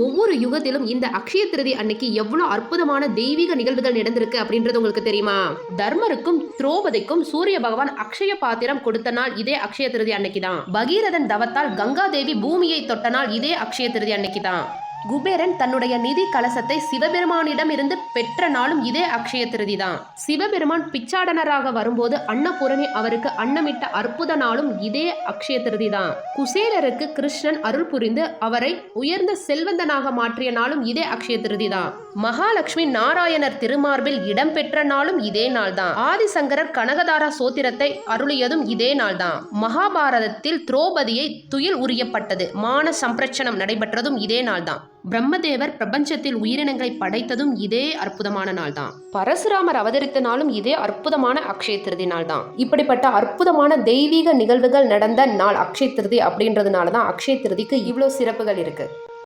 ஒவ்வொரு யுகத்திலும் இந்த அக்ஷய திருதி அன்னைக்கு எவ்வளவு அற்புதமான தெய்வீக நிகழ்வுகள் நடந்திருக்கு அப்படின்றது உங்களுக்கு தெரியுமா? தர்மருக்கும் திரௌபதிக்கும் சூரிய பகவான் அக்ஷய பாத்திரம் கொடுத்த நாள் இதே அக்ஷய திருதி அன்னைக்கு தான். பகீரதன் தவத்தால் கங்கா தேவி பூமியை தொட்ட நாள் இதே அக்ஷய திருதி அன்னைக்கு தான். குபேரன் தன்னுடைய நிதி கலசத்தை சிவபெருமானிடம் இருந்து பெற்ற நாளும் இதே அக்ஷய திருதி தான். சிவபெருமான் பிச்சாடனராக வரும்போது அன்னபூரணி அவருக்கு அன்னமிட்ட அற்புத நாளும் இதே அக்ஷய திருதி தான். குசேலருக்கு கிருஷ்ணன் அருள் புரிந்து அவரை உயர்ந்த செல்வந்தனாக மாற்றிய நாளும் இதே அக்ஷய திருதி தான். மகாலட்சுமி நாராயணர் திருமார்பில் இடம் பெற்ற நாளும் இதே நாள் தான். ஆதிசங்கரர் கனகதாரா சோத்திரத்தை அருளியதும் இதே நாள் தான். மகாபாரதத்தில் திரௌபதியை துயில் உரியப்பட்டது மான சம்பிரச்சனம் நடைபெற்றதும் இதே நாள் தான். பிரம்மதேவர் பிரபஞ்சத்தில் உயிரினங்களை படைத்ததும் இதே அற்புதமான நாள் தான். பரசுராமர் அவதரித்த நாளும் இதே அற்புதமான அக்ஷய திருதி நாள் தான். இப்படிப்பட்ட அற்புதமான தெய்வீக நிகழ்வுகள் நடந்த நாள் அக்ஷய திருதி அப்படின்றதுனால தான் அக்ஷய திருதிக்கு இவ்வளோ சிறப்புகள் இருக்கு.